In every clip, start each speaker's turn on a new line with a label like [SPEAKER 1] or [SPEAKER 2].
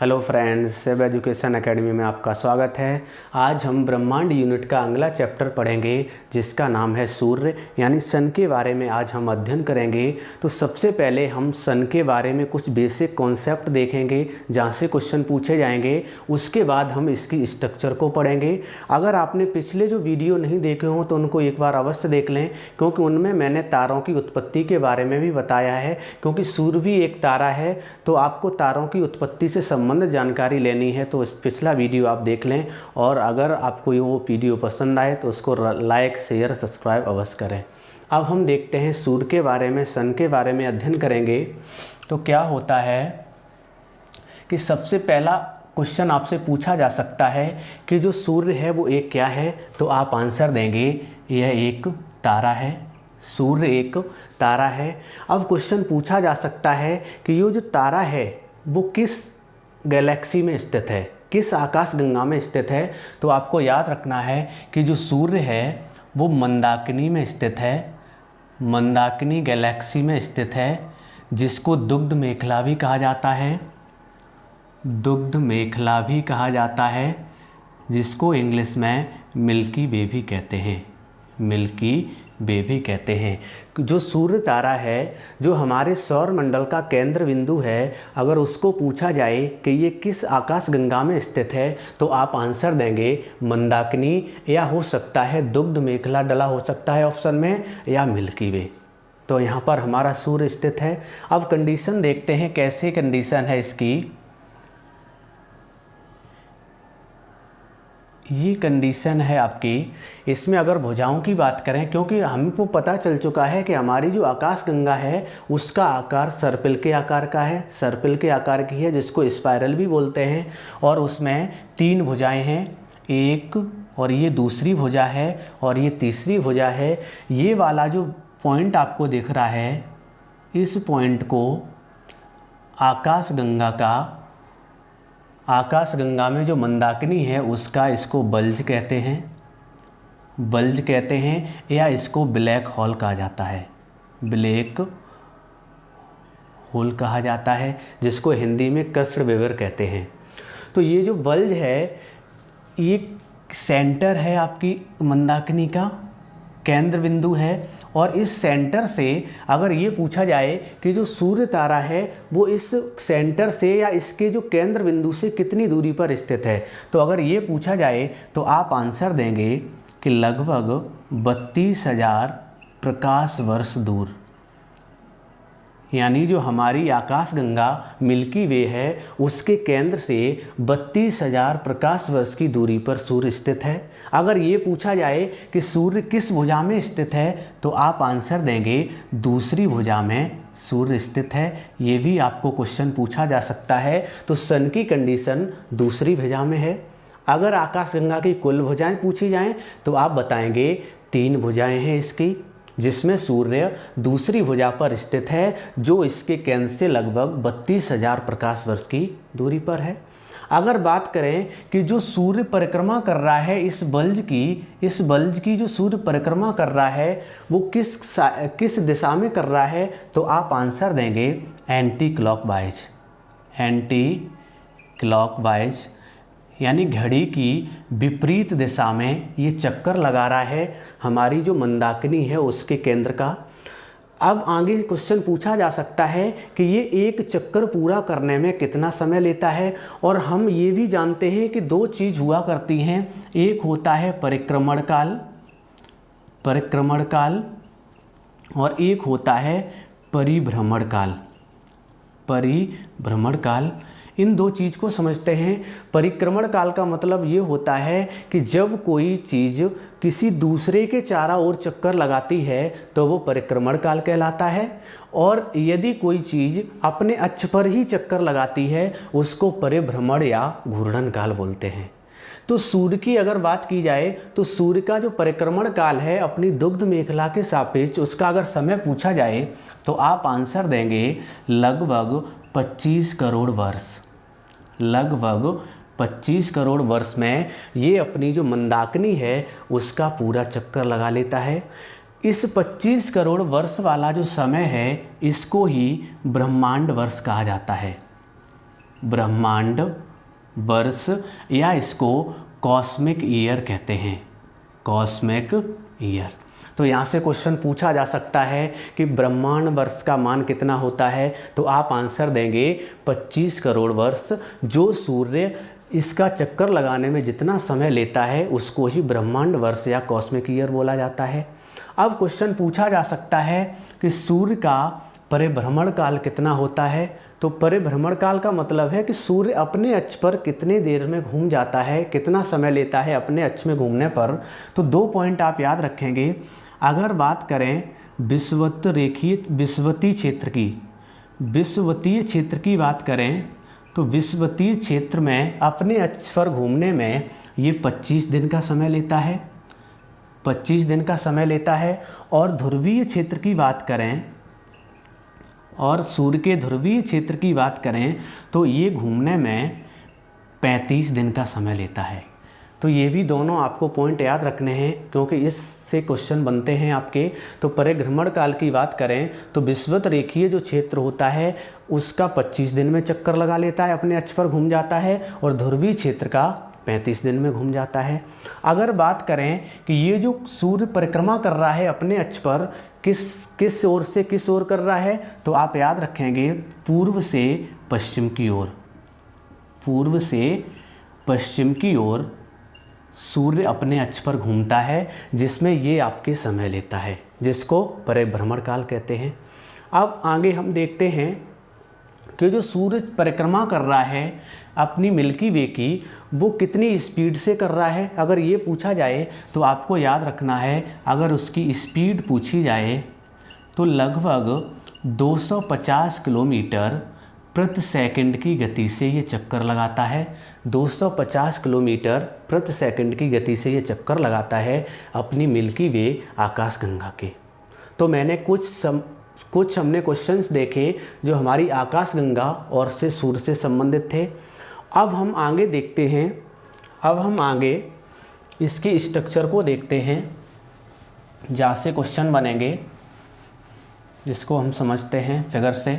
[SPEAKER 1] Hello friends, सेब education academy में आपका स्वागत है। आज हम ब्रह्मांड यूनिट का अगला चैप्टर पढ़ेंगे जिसका नाम है सूर्य यानी सन के बारे में आज हम अध्ययन करेंगे। तो सबसे पहले हम सन के बारे में कुछ बेसिक कॉन्सेप्ट देखेंगे जहाँ से क्वेश्चन पूछे जाएंगे। उसके बाद हम इसकी स्ट्रक्चर को पढ़ेंगे। अगर आपने पिछले जो वीडियो नहीं देखे हों तो उनको एक बार अवश्य देख लें, क्योंकि उनमें मैंने तारों की उत्पत्ति के बारे में भी बताया है। क्योंकि सूर्य भी एक तारा है, तो आपको तारों की उत्पत्ति से संबंधित जानकारी लेनी है तो पिछला वीडियो आप देख लें। और अगर आपको वो वीडियो पसंद आए तो उसको लाइक, शेयर, सब्सक्राइब अवश्य करें। अब हम देखते हैं सूर्य के बारे में, सन के बारे में अध्ययन करेंगे। तो क्या होता है कि सबसे पहला क्वेश्चन आपसे पूछा जा सकता है कि जो सूर्य है वो एक क्या है, तो आप आंसर देंगे यह एक तारा है। सूर्य एक तारा है। अब क्वेश्चन पूछा जा सकता है कि ये जो तारा है वो किस गैलेक्सी में स्थित है, किस आकाश गंगा में स्थित है। तो आपको याद रखना है कि जो सूर्य है वो मंदाकिनी में स्थित है, मंदाकिनी गैलेक्सी में स्थित है, जिसको दुग्ध मेखला भी कहा जाता है, दुग्ध मेखला भी कहा जाता है, जिसको इंग्लिश में मिल्की वे भी कहते हैं, मिल्की वे भी कहते हैं। जो सूर्य तारा है, जो हमारे सौर मंडल का केंद्र बिंदु है, अगर उसको पूछा जाए कि ये किस आकाश गंगा में स्थित है तो आप आंसर देंगे मंदाकिनी, या हो सकता है दुग्ध मेखला डला हो सकता है ऑप्शन में, या मिल्की वे। तो यहाँ पर हमारा सूर्य स्थित है। अब कंडीशन देखते हैं कैसे कंडीशन है इसकी। ये कंडीशन है आपकी, इसमें अगर भुजाओं की बात करें, क्योंकि हमको पता चल चुका है कि हमारी जो आकाश गंगा है उसका आकार सर्पिल के आकार का है, सर्पिल के आकार की है, जिसको स्पाइरल भी बोलते हैं। और उसमें 3 भुजाएं हैं, एक और ये दूसरी भुजा है और ये तीसरी भुजा है। ये वाला जो पॉइंट आपको दिख रहा है, इस पॉइंट को आकाश गंगा का, आकाश गंगा में जो मंदाकिनी है उसका, इसको बल्ज कहते हैं, बल्ज कहते हैं, या इसको ब्लैक होल कहा जाता है, ब्लैक होल कहा जाता है, जिसको हिंदी में कृष्ण विवर कहते हैं। तो ये जो बल्ज है ये सेंटर है आपकी मंदाकिनी का, केंद्र बिंदु है। और इस सेंटर से अगर ये पूछा जाए कि जो सूर्य तारा है वो इस सेंटर से या इसके जो केंद्र बिंदु से कितनी दूरी पर स्थित है, तो अगर ये पूछा जाए तो आप आंसर देंगे कि लगभग 32,000 प्रकाश वर्ष दूर। यानी जो हमारी आकाश गंगा मिल्की वे है उसके केंद्र से 32,000 प्रकाश वर्ष की दूरी पर सूर्य स्थित है। अगर ये पूछा जाए कि सूर्य किस भुजा में स्थित है तो आप आंसर देंगे दूसरी भुजा में सूर्य स्थित है। ये भी आपको क्वेश्चन पूछा जा सकता है। तो सन की कंडीशन दूसरी भुजा में है। अगर आकाश गंगा की कुल भुजाएं पूछी जाएं तो आप बताएंगे 3 भुजाएं हैं इसकी, जिसमें सूर्य दूसरी भुजा पर स्थित है जो इसके केंद्र से लगभग 32,000 प्रकाश वर्ष की दूरी पर है। अगर बात करें कि जो सूर्य परिक्रमा कर रहा है इस बल्ज की जो सूर्य परिक्रमा कर रहा है वो किस दिशा में कर रहा है, तो आप आंसर देंगे एंटी क्लॉकवाइज, एंटी क्लॉकवाइज, यानी घड़ी की विपरीत दिशा में ये चक्कर लगा रहा है हमारी जो मंदाकिनी है उसके केंद्र का। अब आगे क्वेश्चन पूछा जा सकता है कि ये एक चक्कर पूरा करने में कितना समय लेता है। और हम ये भी जानते हैं कि 2 चीज़ हुआ करती हैं, एक होता है परिक्रमण काल, परिक्रमण काल, और एक होता है परिभ्रमण काल, परिभ्रमण काल। इन 2 चीज़ को समझते हैं। परिक्रमण काल का मतलब ये होता है कि जब कोई चीज़ किसी दूसरे के चारों ओर चक्कर लगाती है तो वो परिक्रमण काल कहलाता है। और यदि कोई चीज़ अपने अक्ष पर ही चक्कर लगाती है उसको परिभ्रमण या घूर्णन काल बोलते हैं। तो सूर्य की अगर बात की जाए तो सूर्य का जो परिक्रमण काल है अपनी दुग्ध मेखला के सापेक्ष, उसका अगर समय पूछा जाए तो आप आंसर देंगे लगभग 25 करोड़ वर्ष, लगभग 25 करोड़ वर्ष में ये अपनी जो मंदाकिनी है उसका पूरा चक्कर लगा लेता है। इस 25 करोड़ वर्ष वाला जो समय है इसको ही ब्रह्मांड वर्ष कहा जाता है। ब्रह्मांड वर्ष या इसको कॉस्मिक ईयर कहते हैं, कॉस्मिक ईयर। तो यहाँ से क्वेश्चन पूछा जा सकता है कि ब्रह्मांड वर्ष का मान कितना होता है, तो आप आंसर देंगे 25 करोड़ वर्ष। जो सूर्य इसका चक्कर लगाने में जितना समय लेता है उसको ही ब्रह्मांड वर्ष या कॉस्मिक ईयर बोला जाता है। अब क्वेश्चन पूछा जा सकता है कि सूर्य का परिभ्रमण काल कितना होता है। तो परिभ्रमण काल का मतलब है कि सूर्य अपने अक्ष पर कितनी देर में घूम जाता है, कितना समय लेता है अपने अक्ष में घूमने पर। तो 2 पॉइंट आप याद रखेंगे। अगर बात करें विषुवतीय क्षेत्र की बात करें तो विषुवतीय क्षेत्र में अपने अक्ष पर घूमने में ये 25 दिन का समय लेता है, 25 दिन का समय लेता है। और ध्रुवीय क्षेत्र की बात करें और सूर्य के ध्रुवीय क्षेत्र की बात करें तो ये घूमने में 35 दिन का समय लेता है। तो ये भी दोनों आपको पॉइंट याद रखने हैं क्योंकि इससे क्वेश्चन बनते हैं आपके। तो परिभ्रमण काल की बात करें तो विषुवत रेखीय जो क्षेत्र होता है उसका 25 दिन में चक्कर लगा लेता है, अपने अक्ष पर घूम जाता है, और ध्रुवीय क्षेत्र का 35 दिन में घूम जाता है। अगर बात करें कि ये जो सूर्य परिक्रमा कर रहा है अपने अक्ष पर किस ओर से किस ओर कर रहा है, तो आप याद रखेंगे पूर्व से पश्चिम की ओर, पूर्व से पश्चिम की ओर सूर्य अपने अक्ष पर घूमता है, जिसमें ये आपके समय लेता है, जिसको परिभ्रमण काल कहते हैं। अब आगे हम देखते हैं कि जो सूर्य परिक्रमा कर रहा है अपनी मिल्की वे की, वो कितनी स्पीड से कर रहा है। अगर ये पूछा जाए तो आपको याद रखना है, अगर उसकी स्पीड पूछी जाए तो लगभग 250 किलोमीटर प्रति सेकंड की गति से ये चक्कर लगाता है। 250 किलोमीटर प्रति सेकंड की गति से ये चक्कर लगाता है अपनी मिल्की वे आकाशगंगा के। तो मैंने कुछ हमने क्वेश्चंस देखे जो हमारी आकाशगंगा और से सूर्य से संबंधित थे। अब हम आगे देखते हैं, अब हम आगे इसके स्ट्रक्चर को देखते हैं जहाँ से क्वेश्चन बनेंगे, जिसको हम समझते हैं फिगर से।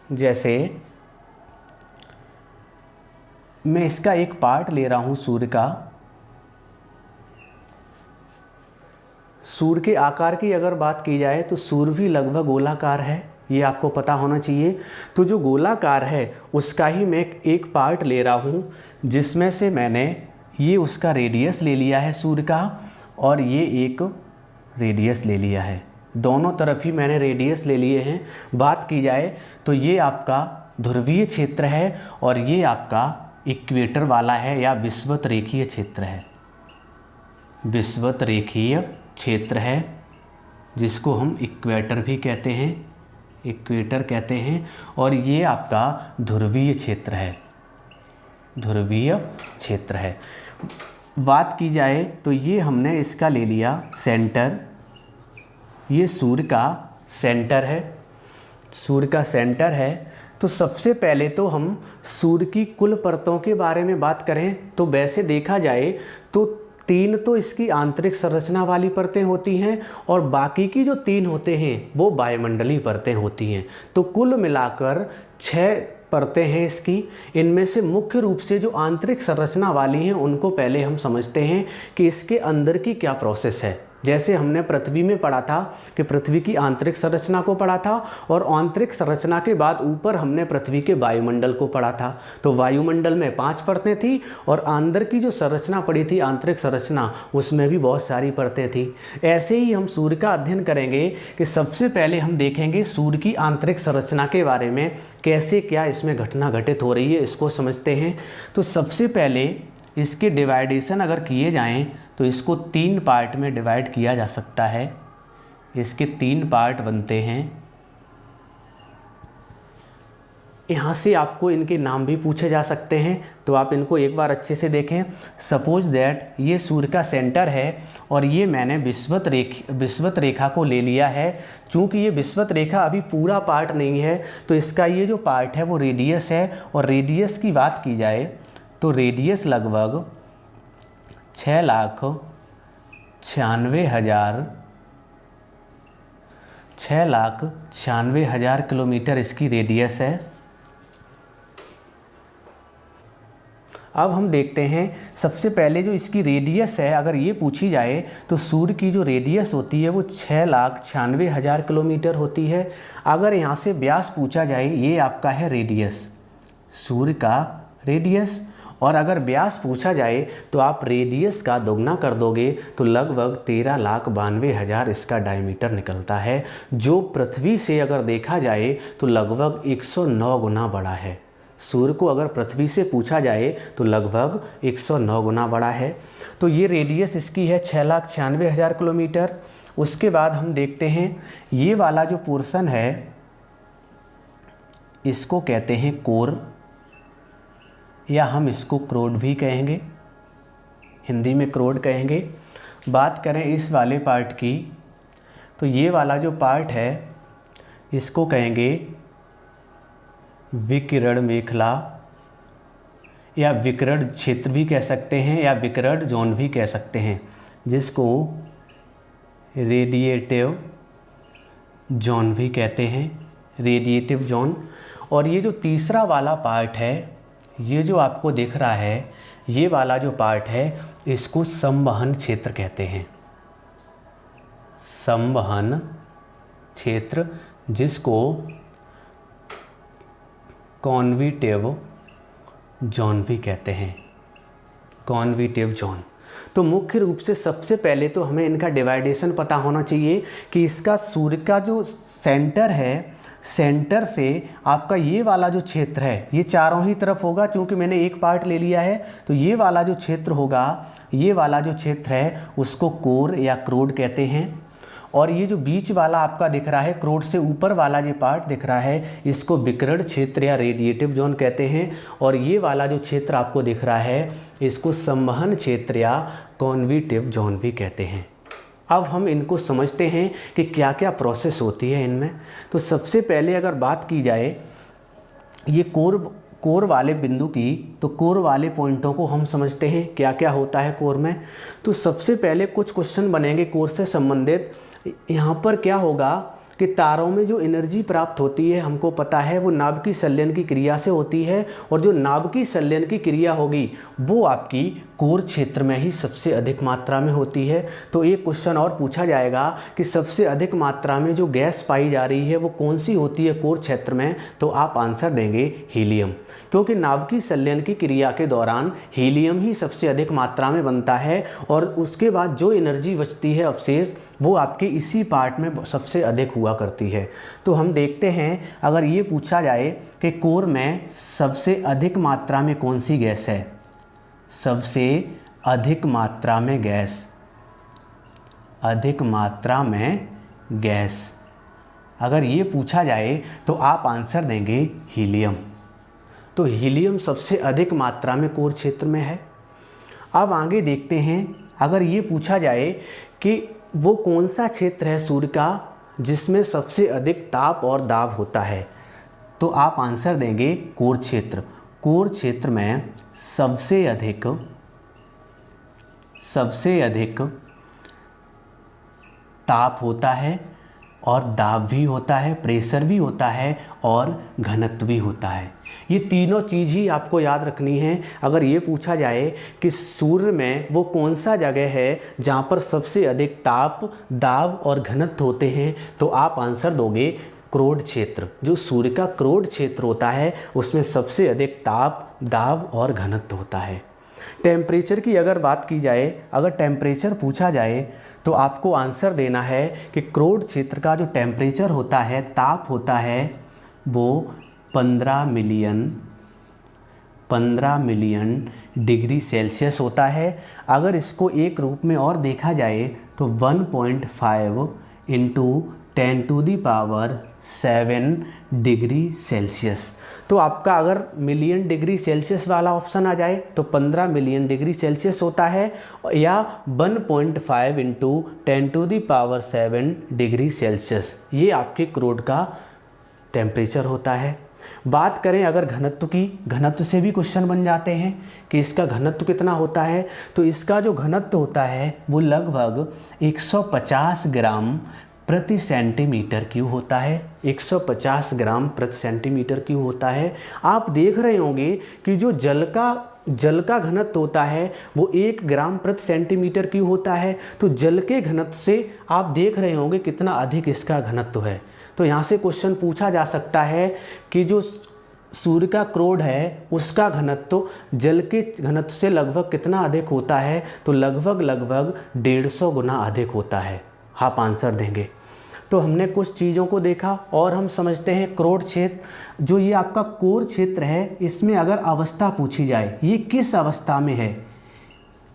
[SPEAKER 1] जैसे मैं इसका एक पार्ट ले रहा हूँ सूर्य का। सूर्य के आकार की अगर बात की जाए तो सूर्य भी लगभग गोलाकार है, ये आपको पता होना चाहिए। तो जो गोलाकार है उसका ही मैं एक पार्ट ले रहा हूँ, जिसमें से मैंने ये उसका रेडियस ले लिया है सूर्य का, और ये एक रेडियस ले लिया है। दोनों तरफ ही मैंने रेडियस ले लिए हैं। बात की जाए तो ये आपका ध्रुवीय क्षेत्र है और ये आपका इक्वेटर वाला है या विषुवत रेखीय क्षेत्र है, विषुवत रेखीय क्षेत्र है, जिसको हम इक्वेटर भी कहते हैं, इक्वेटर कहते हैं। और ये आपका ध्रुवीय क्षेत्र है, ध्रुवीय क्षेत्र है। बात की जाए तो ये हमने इसका ले लिया सेंटर, ये सूर्य का सेंटर है, सूर्य का सेंटर है। तो सबसे पहले तो हम सूर्य की कुल परतों के बारे में बात करें तो वैसे देखा जाए तो 3 तो इसकी आंतरिक संरचना वाली परतें होती हैं और बाकी की जो 3 होते हैं वो वायुमंडलीय परतें होती हैं। तो कुल मिलाकर 6 परतें हैं इसकी। इनमें से मुख्य रूप से जो आंतरिक संरचना वाली हैं उनको पहले हम समझते हैं कि इसके अंदर की क्या प्रोसेस है। जैसे हमने पृथ्वी में पढ़ा था कि पृथ्वी की आंतरिक संरचना को पढ़ा था, और आंतरिक संरचना के बाद ऊपर हमने पृथ्वी के वायुमंडल को पढ़ा था। तो वायुमंडल में 5 परतें थी और अंदर की जो संरचना पड़ी थी आंतरिक संरचना, उसमें भी बहुत सारी परतें थी। ऐसे ही हम सूर्य का अध्ययन करेंगे कि सबसे पहले हम देखेंगे सूर्य की आंतरिक संरचना के बारे में, कैसे क्या इसमें घटना घटित हो रही है, इसको समझते हैं। तो सबसे पहले इसके डिवाइडेशन अगर किए जाएँ तो इसको 3 पार्ट में डिवाइड किया जा सकता है। इसके 3 पार्ट बनते हैं। यहाँ से आपको इनके नाम भी पूछे जा सकते हैं, तो आप इनको एक बार अच्छे से देखें। सपोज दैट ये सूर्य का सेंटर है और ये मैंने विषुवत रेखा को ले लिया है। चूँकि ये विषुवत रेखा अभी पूरा पार्ट नहीं है तो इसका ये जो पार्ट है वो रेडियस है। और रेडियस की बात की जाए तो रेडियस लगभग 6,96,000 किलोमीटर इसकी रेडियस है। अब हम देखते हैं सबसे पहले जो इसकी रेडियस है, अगर ये पूछी जाए तो सूर्य की जो रेडियस होती है वो 6,96,000 किलोमीटर होती है। अगर यहाँ से व्यास पूछा जाए, ये आपका है रेडियस, सूर्य का रेडियस, और अगर व्यास पूछा जाए तो आप रेडियस का दोगुना कर दोगे तो लगभग 13,92,000 इसका डायमीटर निकलता है, जो पृथ्वी से अगर देखा जाए तो लगभग 109 गुना बड़ा है। सूर्य को अगर पृथ्वी से पूछा जाए तो लगभग 109 गुना बड़ा है। तो ये रेडियस इसकी है 6,96,000 किलोमीटर। उसके बाद हम देखते हैं ये वाला जो पोर्शन है इसको कहते हैं कोर, या हम इसको क्रोड भी कहेंगे, हिंदी में क्रोड कहेंगे। बात करें इस वाले पार्ट की तो ये वाला जो पार्ट है इसको कहेंगे विकिरण मेखला, या विकिरण क्षेत्र भी कह सकते हैं, या विकिरण जोन भी कह सकते हैं, जिसको रेडिएटिव जोन भी कहते हैं, रेडिएटिव जोन। और ये जो तीसरा वाला पार्ट है, ये जो आपको दिख रहा है, ये वाला जो पार्ट है इसको संवहन क्षेत्र कहते हैं, संवहन क्षेत्र, जिसको कॉन्वेटिव जोन भी कहते हैं, कॉन्वेटिव जोन। तो मुख्य रूप से सबसे पहले तो हमें इनका डिवाइडेशन पता होना चाहिए कि इसका सूर्य का जो सेंटर है, सेंटर से आपका ये वाला जो क्षेत्र है ये चारों ही तरफ होगा। चूँकि मैंने एक पार्ट ले लिया है तो ये वाला जो क्षेत्र होगा, ये वाला जो क्षेत्र है उसको कोर या क्रोड कहते हैं। और ये जो बीच वाला आपका दिख रहा है, क्रोड से ऊपर वाला जो पार्ट दिख रहा है, इसको विकिरण क्षेत्र या रेडिएटिव जोन कहते हैं। और ये वाला जो क्षेत्र आपको दिख रहा है इसको संवहन क्षेत्र या कॉन्वेटिव जोन भी कहते हैं। अब हम इनको समझते हैं कि क्या क्या प्रोसेस होती है इनमें। तो सबसे पहले अगर बात की जाए ये कोर वाले बिंदु की, तो कोर वाले पॉइंटों को हम समझते हैं क्या क्या होता है कोर में। तो सबसे पहले कुछ क्वेश्चन बनेंगे कोर से संबंधित। यहाँ पर क्या होगा कि तारों में जो एनर्जी प्राप्त होती है, हमको पता है वो नाभिकीय संलयन की क्रिया से होती है, और जो नाभिकीय संलयन की क्रिया होगी वो आपकी कोर क्षेत्र में ही सबसे अधिक मात्रा में होती है। तो एक क्वेश्चन और पूछा जाएगा कि सबसे अधिक मात्रा में जो गैस पाई जा रही है वो कौन सी होती है कोर क्षेत्र में, तो आप आंसर देंगे हीलियम, क्योंकि नाभिकीय संलयन की क्रिया के दौरान हीलियम ही सबसे अधिक मात्रा में बनता है, और उसके बाद जो एनर्जी बचती है अवशेष वो आपके इसी पार्ट में सबसे अधिक हुआ करती है। तो हम देखते हैं अगर ये पूछा जाए कि कोर में सबसे अधिक मात्रा में कौन सी गैस है, सबसे अधिक मात्रा में गैस, अधिक मात्रा में गैस अगर ये पूछा जाए तो आप आंसर देंगे हीलियम। तो हीलियम सबसे अधिक मात्रा में कोर क्षेत्र में है। अब आगे देखते हैं, अगर ये पूछा जाए कि वो कौन सा क्षेत्र है सूर्य का जिसमें सबसे अधिक ताप और दाब होता है, तो आप आंसर देंगे कोर क्षेत्र। कोर क्षेत्र में सबसे अधिक ताप होता है, और दाब भी होता है, प्रेशर भी होता है, और घनत्व भी होता है। ये तीनों चीज़ ही आपको याद रखनी है। अगर ये पूछा जाए कि सूर्य में वो कौन सा जगह है जहाँ पर सबसे अधिक ताप, दाब और घनत्व होते हैं, तो आप आंसर दोगे क्रोड क्षेत्र। जो सूर्य का क्रोड क्षेत्र होता है उसमें सबसे अधिक ताप, दाब और घनत्व होता है। टेम्परेचर की अगर बात की जाए, अगर टेम्परेचर पूछा जाए तो आपको आंसर देना है कि क्रोड क्षेत्र का जो टेम्परेचर होता है, ताप होता है, वो 15 मिलियन डिग्री सेल्सियस होता है। अगर इसको एक रूप में और देखा जाए तो 1.5 × 10⁻⁷ डिग्री सेल्सियस। तो आपका अगर मिलियन डिग्री सेल्सियस वाला ऑप्शन आ जाए तो 15 मिलियन डिग्री सेल्सियस होता है, या 1.5 × 10⁻⁷ डिग्री सेल्सियस, ये आपके क्रोड का टेम्परेचर होता है। बात करें अगर घनत्व की, घनत्व से भी क्वेश्चन बन जाते हैं कि इसका घनत्व कितना होता है। तो इसका जो घनत्व होता है वो लगभग 150 ग्राम प्रति सेंटीमीटर क्यूब होता है। 150 ग्राम प्रति सेंटीमीटर क्यूब होता है। आप देख रहे होंगे कि जो जल का घनत्व होता है वो 1 ग्राम प्रति सेंटीमीटर क्यूब होता है। तो जल के घनत्व से आप देख रहे होंगे कितना अधिक इसका घनत्व है। तो यहाँ से क्वेश्चन पूछा जा सकता है कि जो सूर्य का क्रोड है उसका घनत्व जल के घनत्व से लगभग कितना अधिक होता है। तो लगभग 150 गुना अधिक होता है। आप आंसर देंगे। तो हमने कुछ चीज़ों को देखा और हम समझते हैं क्रोड क्षेत्र, जो ये आपका कोर क्षेत्र है, इसमें अगर अवस्था पूछी जाए ये किस अवस्था में है।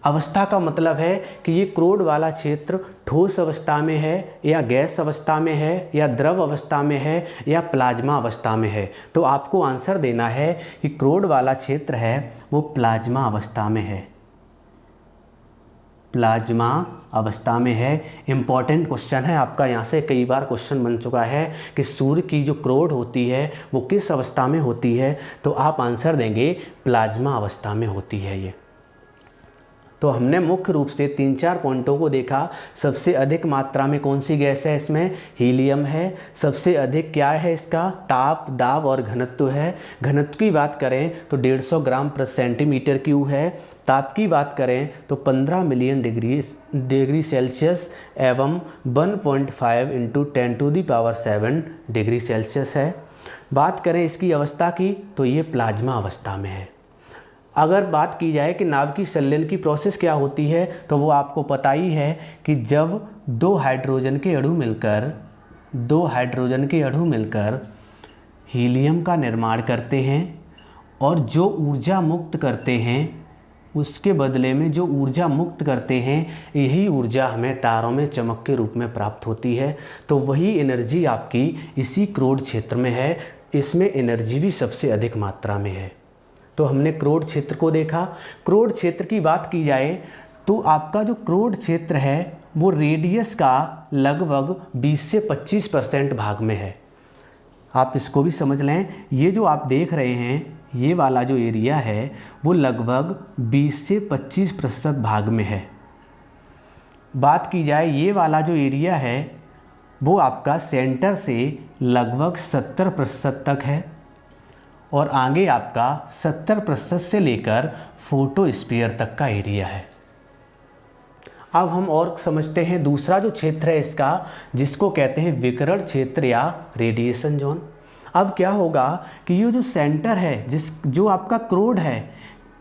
[SPEAKER 1] अवस्था का मतलब है कि ये क्रोड वाला क्षेत्र ठोस अवस्था में है या गैस अवस्था में है या द्रव अवस्था में है या प्लाज्मा अवस्था में है। तो आपको आंसर देना है कि क्रोड वाला क्षेत्र है वो प्लाज्मा अवस्था में है, प्लाज्मा अवस्था में है। इम्पॉर्टेंट क्वेश्चन है आपका, यहाँ से कई बार क्वेश्चन बन चुका है कि सूर्य की जो क्रोड होती है वो किस अवस्था में होती है। तो आप आंसर देंगे प्लाज्मा अवस्था में होती है ये। तो हमने मुख्य रूप से 3-4 पॉइंटों को देखा। सबसे अधिक मात्रा में कौन सी गैस है, इसमें हीलियम है। सबसे अधिक क्या है, इसका ताप, दाब और घनत्व है। घनत्व की बात करें तो 150 ग्राम प्रति सेंटीमीटर क्यूब है। ताप की बात करें तो 15 मिलियन डिग्री सेल्सियस एवं 1.5 × 10⁷ डिग्री सेल्सियस है। बात करें इसकी अवस्था की तो ये प्लाज्मा अवस्था में है। अगर बात की जाए कि नाभिकीय संलयन की प्रोसेस क्या होती है तो वो आपको पता ही है कि जब दो हाइड्रोजन के अणु मिलकर हीलियम का निर्माण करते हैं और जो ऊर्जा मुक्त करते हैं उसके बदले में जो ऊर्जा मुक्त करते हैं यही ऊर्जा हमें तारों में चमक के रूप में प्राप्त होती है। तो वही एनर्जी आपकी इसी क्रोड क्षेत्र में है। इसमें एनर्जी भी सबसे अधिक मात्रा में है। तो हमने क्रोड क्षेत्र को देखा। क्रोड क्षेत्र की बात की जाए तो आपका जो क्रोड क्षेत्र है वो रेडियस का लगभग 20 से 25% भाग में है। आप इसको भी समझ लें। ये जो आप देख रहे हैं ये वाला जो एरिया है वो लगभग 20 से 25% भाग में है। बात की जाए ये वाला जो एरिया है वो आपका सेंटर से लगभग 70% तक है और आगे आपका 70% से लेकर फोटोस्फीयर तक का एरिया है। अब हम और समझते हैं दूसरा जो क्षेत्र है इसका, जिसको कहते हैं विकिरण क्षेत्र या रेडिएशन जोन। अब क्या होगा कि ये जो सेंटर है जो आपका क्रोड है,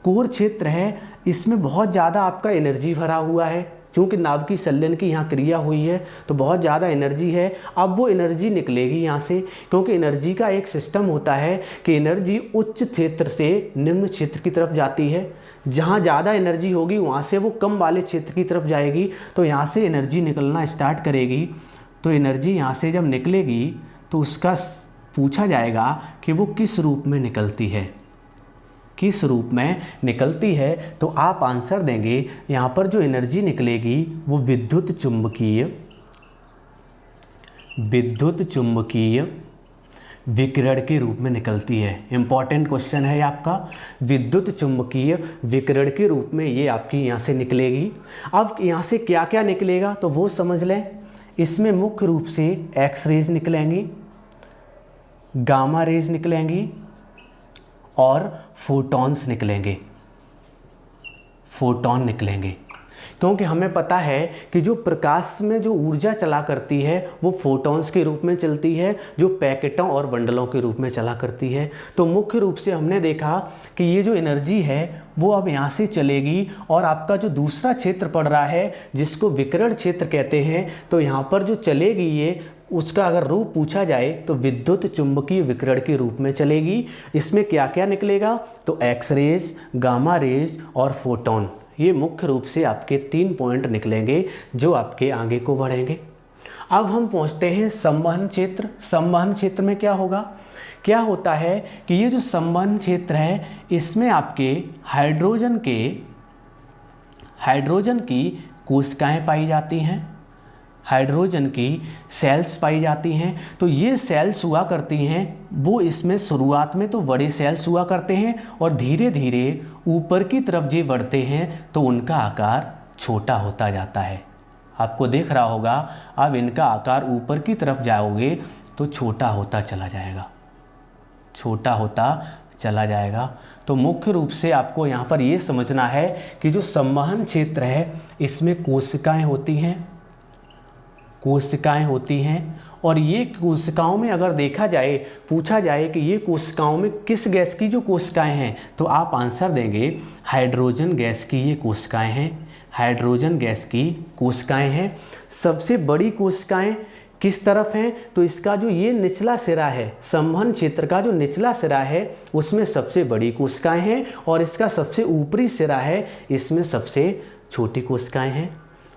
[SPEAKER 1] कोर क्षेत्र है, इसमें बहुत ज़्यादा आपका एनर्जी भरा हुआ है। चूँकि नाभिकीय संलयन की यहाँ क्रिया हुई है तो बहुत ज़्यादा एनर्जी है। अब वो एनर्जी निकलेगी यहाँ से, क्योंकि एनर्जी का एक सिस्टम होता है कि एनर्जी उच्च क्षेत्र से निम्न क्षेत्र की तरफ जाती है। जहाँ ज़्यादा एनर्जी होगी वहाँ से वो कम वाले क्षेत्र की तरफ जाएगी। तो यहाँ से एनर्जी निकलना स्टार्ट करेगी। तो एनर्जी यहाँ से जब निकलेगी तो उसका पूछा जाएगा कि वो किस रूप में निकलती है, किस रूप में निकलती है। तो आप आंसर देंगे यहाँ पर जो एनर्जी निकलेगी वो विद्युत चुंबकीय विकिरण के रूप में निकलती है। इंपॉर्टेंट क्वेश्चन है आपका। विद्युत चुंबकीय विकिरण के रूप में ये आपकी यहाँ से निकलेगी। अब यहाँ से क्या क्या निकलेगा तो वो समझ लें। इसमें मुख्य रूप से एक्स रेज निकलेंगी, गामा रेज निकलेंगी और फोटॉन्स निकलेंगे, फोटॉन निकलेंगे। क्योंकि हमें पता है कि जो प्रकाश में जो ऊर्जा चला करती है वो फोटॉन्स के रूप में चलती है, जो पैकेटों और बंडलों के रूप में चला करती है। तो मुख्य रूप से हमने देखा कि ये जो एनर्जी है वो अब यहाँ से चलेगी और आपका जो दूसरा क्षेत्र पड़ रहा है जिसको विकिरण क्षेत्र कहते हैं, तो यहाँ पर जो चलेगी ये, उसका अगर रूप पूछा जाए तो विद्युत चुंबकीय विकिरण के रूप में चलेगी। इसमें क्या क्या निकलेगा तो एक्स रेज, गामा रेज और फोटोन। ये मुख्य रूप से आपके 3 पॉइंट निकलेंगे जो आपके आगे को बढ़ेंगे। अब हम पहुंचते हैं संवहन क्षेत्र। संवहन क्षेत्र में क्या होगा, क्या होता है कि ये जो संवहन क्षेत्र है इसमें आपके हाइड्रोजन की कोशिकाएं पाई जाती हैं। हाइड्रोजन की सेल्स पाई जाती हैं। तो ये सेल्स हुआ करती हैं, वो इसमें शुरुआत में तो बड़े सेल्स हुआ करते हैं और धीरे धीरे ऊपर की तरफ जो बढ़ते हैं तो उनका आकार छोटा होता जाता है। आपको दिख रहा होगा, अब इनका आकार ऊपर की तरफ जाओगे तो छोटा होता चला जाएगा, छोटा होता चला जाएगा। तो मुख्य रूप से आपको यहाँ पर ये समझना है कि जो संवहन क्षेत्र है इसमें कोशिकाएं होती हैं, कोशिकाएं होती हैं। और ये कोशिकाओं में अगर देखा जाए, पूछा जाए कि ये कोशिकाओं में किस गैस की जो कोशिकाएं हैं, तो आप आंसर देंगे हाइड्रोजन गैस की ये कोशिकाएं हैं, हाइड्रोजन गैस की कोशिकाएं हैं। सबसे बड़ी कोशिकाएं किस तरफ हैं, तो इसका जो ये निचला सिरा है, संवहन क्षेत्र का जो निचला सिरा है उसमें सबसे बड़ी कोशिकाएं हैं और इसका सबसे ऊपरी सिरा है, इसमें सबसे छोटी कोशिकाएं हैं।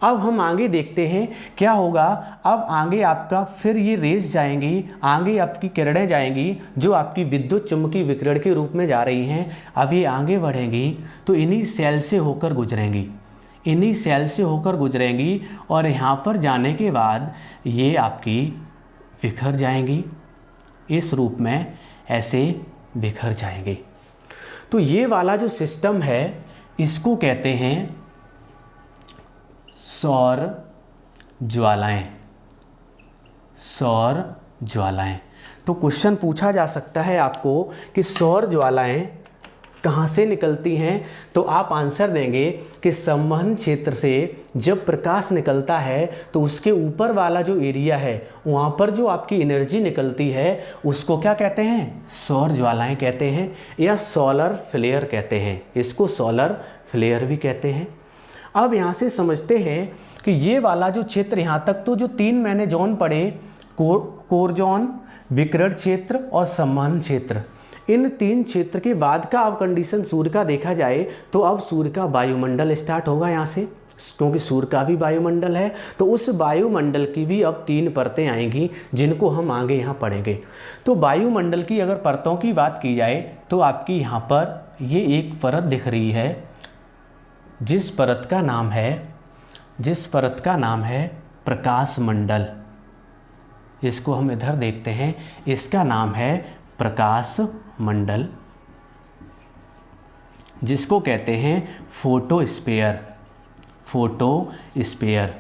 [SPEAKER 1] अब हम आगे देखते हैं क्या होगा। अब आगे आपका फिर ये रेस जाएंगी, आगे आपकी किरणें जाएंगी जो आपकी विद्युत चुम्बकीय विकिरण के रूप में जा रही हैं। अब ये आगे बढ़ेंगी तो इन्हीं सेल से होकर गुजरेंगी, इन्हीं सेल से होकर गुजरेंगी और यहाँ पर जाने के बाद ये आपकी बिखर जाएंगी, इस रूप में ऐसे बिखर जाएंगे। तो ये वाला जो सिस्टम है इसको कहते हैं सौर ज्वालाएं, सौर ज्वालाएं। तो क्वेश्चन पूछा जा सकता है आपको कि सौर ज्वालाएं कहाँ से निकलती हैं, तो आप आंसर देंगे कि संवहन क्षेत्र से जब प्रकाश निकलता है तो उसके ऊपर वाला जो एरिया है वहाँ पर जो आपकी एनर्जी निकलती है उसको क्या कहते हैं, सौर ज्वालाएं कहते हैं या सोलर फ्लेयर कहते हैं, इसको सोलर फ्लेयर भी कहते हैं। अब यहाँ से समझते हैं कि ये वाला जो क्षेत्र, यहाँ तक तो जो 3 मैंने जोन पढ़े, कोर जोन, विकिरण क्षेत्र और संवहन क्षेत्र, इन 3 क्षेत्र के बाद का अब कंडीशन सूर्य का देखा जाए तो अब सूर्य का वायुमंडल स्टार्ट होगा यहाँ से, क्योंकि सूर्य का भी वायुमंडल है। तो उस वायुमंडल की भी अब 3 परतें आएंगी जिनको हम आगे यहाँ पढ़ेंगे। तो वायुमंडल की अगर परतों की बात की जाए तो आपकी यहाँ पर ये एक परत दिख रही है जिस परत का नाम है प्रकाश मंडल। इसको हम इधर देखते हैं, इसका नाम है प्रकाश मंडल, जिसको कहते हैं फोटोस्फीयर, फोटोस्फीयर।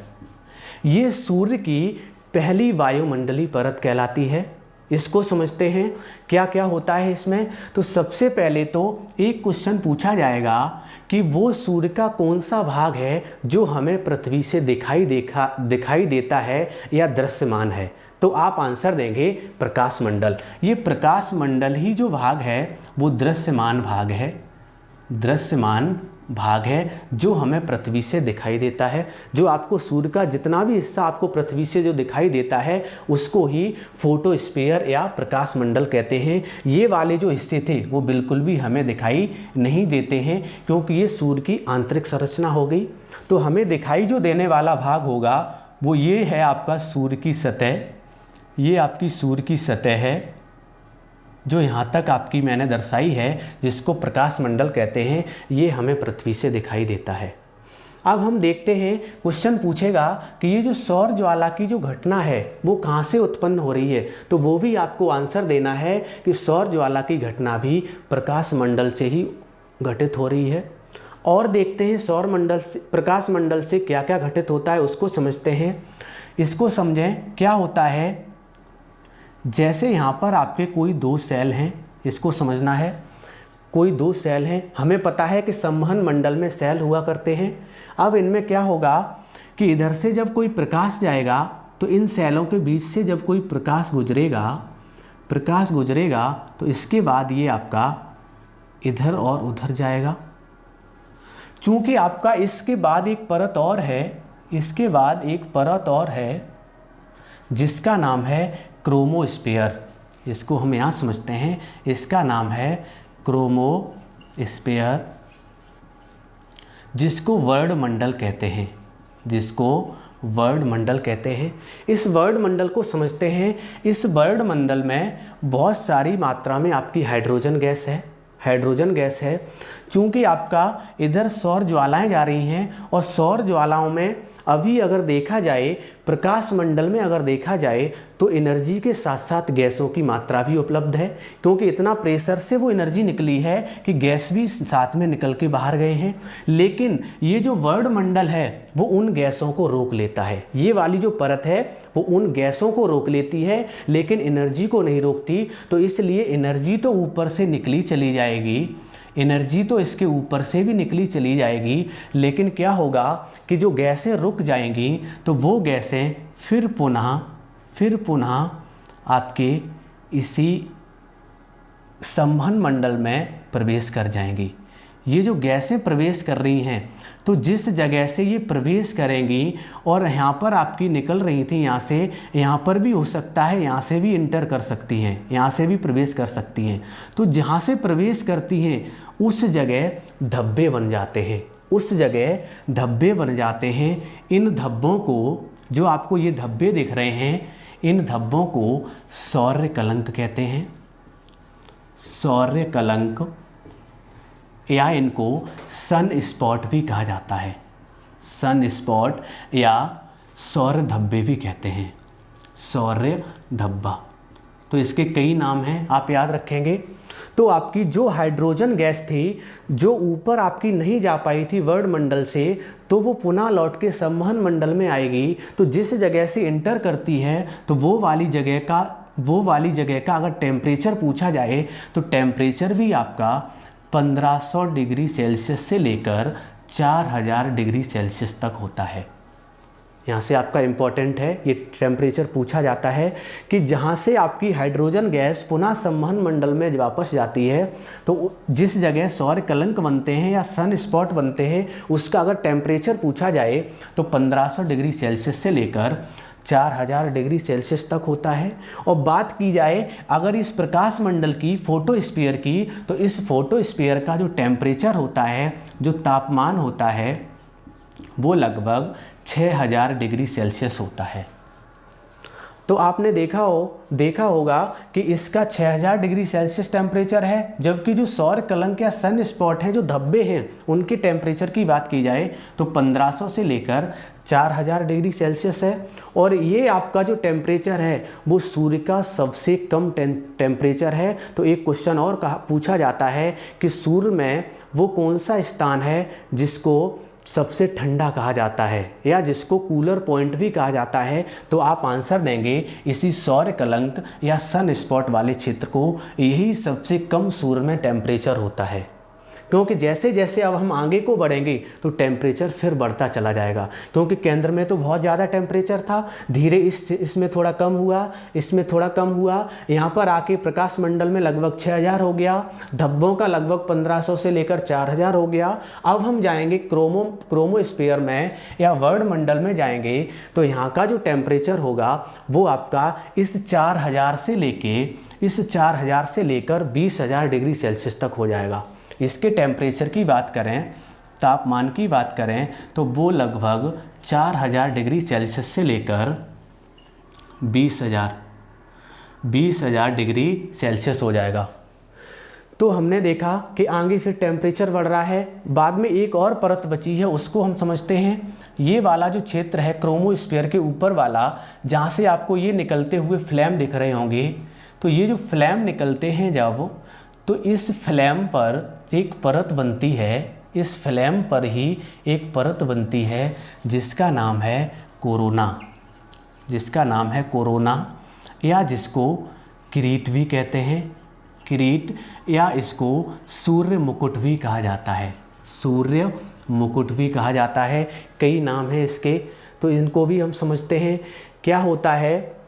[SPEAKER 1] ये सूर्य की पहली वायुमंडलीय परत कहलाती है। इसको समझते हैं क्या क्या होता है इसमें। तो सबसे पहले तो एक क्वेश्चन पूछा जाएगा कि वो सूर्य का कौन सा भाग है जो हमें पृथ्वी से दिखाई देता है या दृश्यमान है, तो आप आंसर देंगे प्रकाश मंडल। ये प्रकाश मंडल ही जो भाग है वो दृश्यमान भाग है, दृश्यमान भाग है जो हमें पृथ्वी से दिखाई देता है। जो आपको सूर्य का जितना भी हिस्सा आपको पृथ्वी से जो दिखाई देता है उसको ही फोटोस्फीयर या प्रकाश मंडल कहते हैं। ये वाले जो हिस्से थे वो बिल्कुल भी हमें दिखाई नहीं देते हैं क्योंकि ये सूर्य की आंतरिक संरचना हो गई। तो हमें दिखाई जो देने वाला भाग होगा वो ये है आपका सूर्य की सतह, ये आपकी सूर्य की सतह है जो यहाँ तक आपकी मैंने दर्शाई है, जिसको प्रकाश मंडल कहते हैं। ये हमें पृथ्वी से दिखाई देता है। अब हम देखते हैं, क्वेश्चन पूछेगा कि ये जो सौर ज्वाला की जो घटना है वो कहाँ से उत्पन्न हो रही है, तो वो भी आपको आंसर देना है कि सौर ज्वाला की घटना भी प्रकाश मंडल से ही घटित हो रही है। और देखते हैं सौर मंडल से, प्रकाश मंडल से क्या क्या घटित होता है उसको समझते हैं। इसको समझें क्या होता है। जैसे यहाँ पर आपके कोई 2 सेल हैं, इसको समझना है। कोई 2 सेल हैं, हमें पता है कि संवहन मंडल में सेल हुआ करते हैं। अब इनमें क्या होगा कि इधर से जब कोई प्रकाश जाएगा तो इन सेलों के बीच से जब कोई प्रकाश गुजरेगा तो इसके बाद ये आपका इधर और उधर जाएगा। चूँकि आपका इसके बाद एक परत और है, इसके बाद एक परत और है जिसका नाम है क्रोमोस्फीयर। इसको हम यहाँ समझते हैं, इसका नाम है क्रोमोस्फीयर, जिसको वर्णमंडल कहते हैं, जिसको वर्णमंडल कहते हैं। इस वर्णमंडल को समझते हैं। इस वर्णमंडल में बहुत सारी मात्रा में आपकी हाइड्रोजन गैस है, हाइड्रोजन गैस है। चूँकि आपका इधर सौर ज्वालाएं जा रही हैं और सौर ज्वालाओं में अभी अगर देखा जाए प्रकाश मंडल में अगर देखा जाए तो एनर्जी के साथ साथ गैसों की मात्रा भी उपलब्ध है, क्योंकि इतना प्रेशर से वो एनर्जी निकली है कि गैस भी साथ में निकल के बाहर गए हैं। लेकिन ये जो वर्ड मंडल है वो उन गैसों को रोक लेता है, ये वाली जो परत है वो उन गैसों को रोक लेती है लेकिन एनर्जी को नहीं रोकती। तो इसलिए एनर्जी तो ऊपर से निकली चली जाएगी, एनर्जी तो इसके ऊपर से भी निकली चली जाएगी, लेकिन क्या होगा कि जो गैसें रुक जाएंगी तो वो गैसें फिर पुनः आपके इसी संवहन मंडल में प्रवेश कर जाएंगी। ये जो गैसें प्रवेश कर रही हैं तो जिस जगह से ये प्रवेश करेंगी और यहाँ पर आपकी निकल रही थी, यहाँ से यहाँ पर भी हो सकता है, यहाँ से भी इंटर कर सकती हैं, यहाँ से भी प्रवेश कर सकती हैं। तो जहाँ से प्रवेश करती हैं उस जगह धब्बे बन जाते हैं, उस जगह धब्बे बन जाते हैं। इन धब्बों को, जो आपको ये धब्बे दिख रहे हैं, इन धब्बों को सौर्य कलंक कहते हैं, सौर्य कलंक, या इनको सन स्पॉट भी कहा जाता है, सन स्पॉट या सौर्य धब्बे भी कहते हैं, सौर्य धब्बा। तो इसके कई नाम हैं, आप याद रखेंगे। तो आपकी जो हाइड्रोजन गैस थी जो ऊपर आपकी नहीं जा पाई थी वर्ड मंडल से, तो वो पुनः लौट के संवहन मंडल में आएगी। तो जिस जगह से इंटर करती है तो वो वाली जगह का अगर टेम्परेचर पूछा जाए तो टेम्परेचर भी आपका 1500 डिग्री सेल्सियस से लेकर 4000 डिग्री सेल्सियस तक होता है। यहाँ से आपका इम्पॉर्टेंट है, ये टेम्परेचर पूछा जाता है कि जहाँ से आपकी हाइड्रोजन गैस पुनः संवहन मंडल में वापस जाती है तो जिस जगह सौर कलंक बनते हैं या सन स्पॉट बनते हैं उसका अगर टेम्परेचर पूछा जाए तो 1500 डिग्री सेल्सियस से लेकर 4000 डिग्री सेल्सियस तक होता है। और बात की जाए अगर इस प्रकाश मंडल की, फोटोस्फीयर की, तो इस फोटोस्फीयर का जो टेम्परेचर होता है, जो तापमान होता है, वो लगभग 6000 डिग्री सेल्सियस होता है। तो आपने देखा होगा कि इसका 6000 डिग्री सेल्सियस टेम्परेचर है, जबकि जो सौर कलंक या सन स्पॉट हैं, जो धब्बे हैं, उनके टेम्परेचर की बात की जाए तो 1500 से लेकर 4000 डिग्री सेल्सियस है। और ये आपका जो टेम्परेचर है वो सूर्य का सबसे कम टेम्परेचर है। तो एक क्वेश्चन और पूछा जाता है कि सूर्य में वो कौन सा स्थान है जिसको सबसे ठंडा कहा जाता है या जिसको कूलर पॉइंट भी कहा जाता है। तो आप आंसर देंगे इसी सौर कलंक या सन स्पॉट वाले क्षेत्र को, यही सबसे कम सूर्य में टेम्परेचर होता है। क्योंकि जैसे जैसे अब हम आगे को बढ़ेंगे तो टेम्परेचर फिर बढ़ता चला जाएगा, क्योंकि केंद्र में तो बहुत ज़्यादा टेम्परेचर था, धीरे इसमें थोड़ा कम हुआ, इसमें थोड़ा कम हुआ, यहाँ पर आके प्रकाश मंडल में लगभग 6000 हो गया, धब्बों का लगभग 1500 से लेकर 4000 हो गया। अब हम जाएंगे क्रोमोस्फीयर में या वर्ल्ड मंडल में जाएंगे तो यहाँ का जो टेम्परेचर होगा वो आपका इस 4000 से लेकर 20000 डिग्री सेल्सियस तक हो जाएगा। इसके टेम्परेचर की बात करें, तापमान की बात करें तो वो लगभग 4000 डिग्री सेल्सियस से लेकर 20000 डिग्री सेल्सियस हो जाएगा। तो हमने देखा कि आगे फिर टेम्परेचर बढ़ रहा है। बाद में एक और परत बची है, उसको हम समझते हैं। ये वाला जो क्षेत्र है क्रोमोस्फीयर के ऊपर वाला, जहाँ से आपको ये निकलते हुए फ्लैम दिख रहे होंगे, तो ये जो फ्लैम निकलते हैं जब, तो इस फ्लैम पर एक परत बनती है, इस फ्लैम पर ही एक परत बनती है जिसका नाम है कोरोना, या जिसको किरीट भी कहते हैं, किरीट, या इसको सूर्य मुकुट भी कहा जाता है, सूर्य मुकुट भी कहा जाता है। कई नाम हैं इसके, तो इनको भी हम समझते हैं। क्या होता है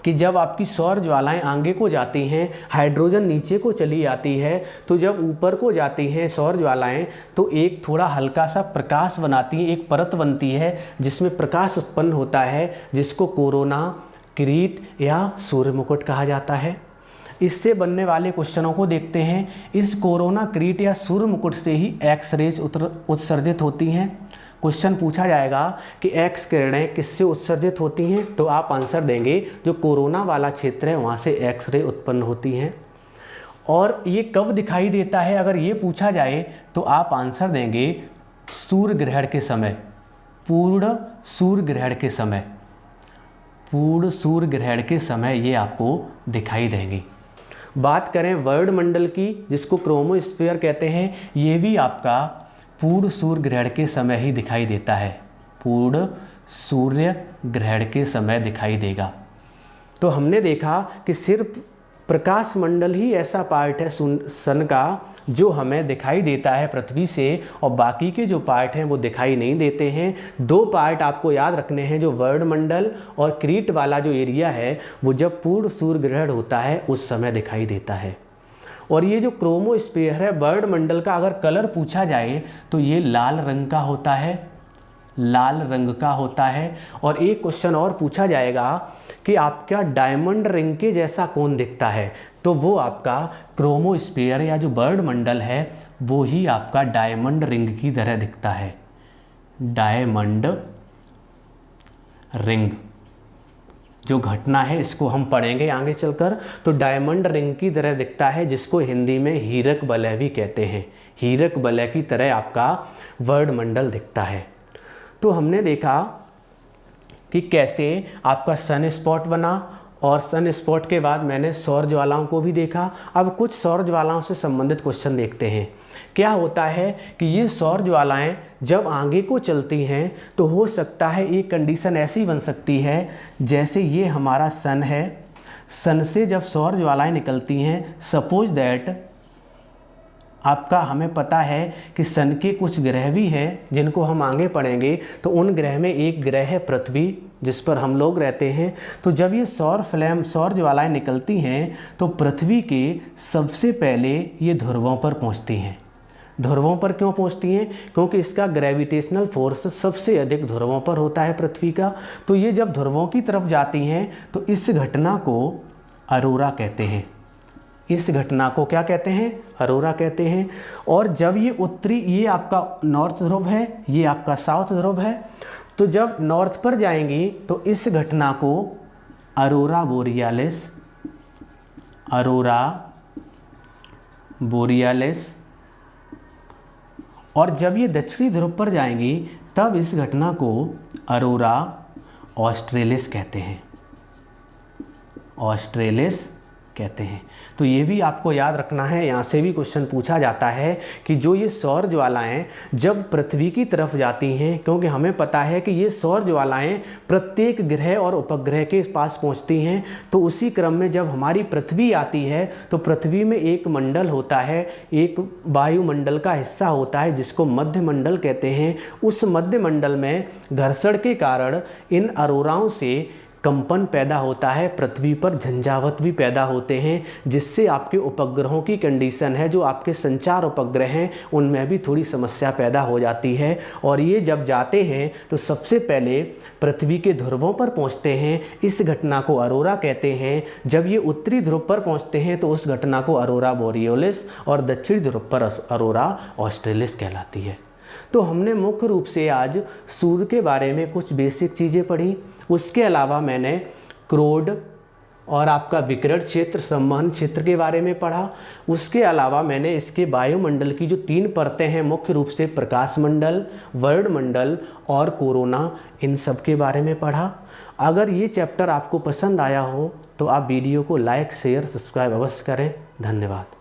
[SPEAKER 1] कि जब आपकी सौर ज्वालाएं आगे को जाती हैं, हाइड्रोजन नीचे को चली जाती है, तो जब ऊपर को जाती हैं सौर ज्वालाएं तो एक थोड़ा हल्का सा प्रकाश बनाती हैं, एक परत बनती है जिसमें प्रकाश उत्पन्न होता है, जिसको कोरोना, किरीट या सूर्य मुकुट कहा जाता है। इससे बनने वाले क्वेश्चनों को देखते हैं। इस कोरोना, किरीट या सूर्य मुकुट से ही एक्स रेज उत्सर्जित होती हैं। क्वेश्चन पूछा जाएगा कि एक्स किरणें किससे उत्सर्जित होती हैं, तो आप आंसर देंगे जो कोरोना वाला क्षेत्र है वहाँ से एक्स रे उत्पन्न होती हैं। और ये कब दिखाई देता है, अगर ये पूछा जाए तो आप आंसर देंगे सूर्य ग्रहण के समय, पूर्ण सूर्य ग्रहण के समय, पूर्ण सूर्य ग्रहण के समय ये आपको दिखाई देंगी। बात करें वर्ल्ड मंडल की, जिसको क्रोमोस्फीयर कहते हैं, ये भी आपका पूर्ण सूर्य ग्रहण के समय ही दिखाई देता है, पूर्ण सूर्य ग्रहण के समय दिखाई देगा। तो हमने देखा कि सिर्फ प्रकाश मंडल ही ऐसा पार्ट है सन का जो हमें दिखाई देता है पृथ्वी से, और बाकी के जो पार्ट हैं वो दिखाई नहीं देते हैं। दो पार्ट आपको याद रखने हैं, जो वर्ल्ड मंडल और क्रीट वाला जो एरिया है वो जब पूर्ण सूर्य ग्रहण होता है उस समय दिखाई देता है। और ये जो क्रोमोस्फीयर है वर्ल्ड मंडल का, अगर कलर पूछा जाए तो ये लाल रंग का होता है, लाल रंग का होता है। और एक क्वेश्चन और पूछा जाएगा कि आपका डायमंड रिंग के जैसा कौन दिखता है, तो वो आपका क्रोमोस्फीयर या जो वर्ल्ड मंडल है वो ही आपका डायमंड रिंग की तरह दिखता है, डायमंड रिंग। जो घटना है इसको हम पढ़ेंगे आगे चलकर। तो डायमंड रिंग की तरह दिखता है, जिसको हिंदी में हीरक वलय भी कहते हैं, हीरक वलय की तरह आपका वर्ल्ड मंडल दिखता है। तो हमने देखा कि कैसे आपका सन स्पॉट बना, और सन स्पॉट के बाद मैंने सौर ज्वालाओं को भी देखा। अब कुछ सौर ज्वालाओं से संबंधित क्वेश्चन देखते हैं। क्या होता है कि ये सौर ज्वालाएं जब आगे को चलती हैं तो हो सकता है एक कंडीशन ऐसी बन सकती है, जैसे ये हमारा सन है, सन से जब सौर ज्वालाएं निकलती हैं, सपोज दैट आपका हमें पता है कि सन के कुछ ग्रह भी हैं जिनको हम आगे पढ़ेंगे। तो उन ग्रह में एक ग्रह है पृथ्वी, जिस पर हम लोग रहते हैं। तो जब ये सौर ज्वालाएं निकलती हैं तो पृथ्वी के सबसे पहले ये ध्रुवों पर पहुंचती हैं। ध्रुवों पर क्यों पहुंचती हैं? क्योंकि इसका ग्रेविटेशनल फोर्स सबसे अधिक ध्रुवों पर होता है पृथ्वी का। तो ये जब ध्रुवों की तरफ जाती हैं तो इस घटना को अरोरा कहते हैं। इस घटना को क्या कहते हैं? अरोरा कहते हैं। और जब ये उत्तरी, ये आपका नॉर्थ ध्रुव है, ये आपका साउथ ध्रुव है, तो जब नॉर्थ पर जाएंगी तो इस घटना को अरोरा बोरियालिस, अरोरा बोरियालिस, और जब ये दक्षिणी ध्रुव पर जाएंगी तब इस घटना को अरोरा ऑस्ट्रेलिस कहते हैं, ऑस्ट्रेलिस कहते हैं। तो ये भी आपको याद रखना है, यहाँ से भी क्वेश्चन पूछा जाता है कि जो ये सौर ज्वालाएं जब पृथ्वी की तरफ जाती हैं, क्योंकि हमें पता है कि ये सौर ज्वालाएं प्रत्येक ग्रह और उपग्रह के पास पहुँचती हैं, तो उसी क्रम में जब हमारी पृथ्वी आती है तो पृथ्वी में एक मंडल होता है, एक वायुमंडल का हिस्सा होता है जिसको मध्य मंडल कहते हैं। उस मध्य मंडल में घर्षण के कारण इन अरोराओं से कंपन पैदा होता है, पृथ्वी पर झंझावात भी पैदा होते हैं, जिससे आपके उपग्रहों की कंडीशन है, जो आपके संचार उपग्रह हैं उनमें भी थोड़ी समस्या पैदा हो जाती है। और ये जब जाते हैं तो सबसे पहले पृथ्वी के ध्रुवों पर पहुंचते हैं, इस घटना को अरोरा कहते हैं। जब ये उत्तरी ध्रुव पर पहुंचते हैं तो उस घटना को अरोरा बोरियोलिस, और दक्षिणी ध्रुव पर अरोरा ऑस्ट्रेलिस कहलाती है। तो हमने मुख्य रूप से आज सूर्य के बारे में कुछ बेसिक चीज़ें पढ़ी। उसके अलावा मैंने क्रोड और आपका विकिरण क्षेत्र, संवहन क्षेत्र के बारे में पढ़ा। उसके अलावा मैंने इसके वायुमंडल की जो 3 परतें हैं, मुख्य रूप से प्रकाश मंडल, वर्ल्ड मंडल और कोरोना, इन सब के बारे में पढ़ा। अगर ये चैप्टर आपको पसंद आया हो तो आप वीडियो को लाइक, शेयर, सब्सक्राइब अवश्य करें। धन्यवाद।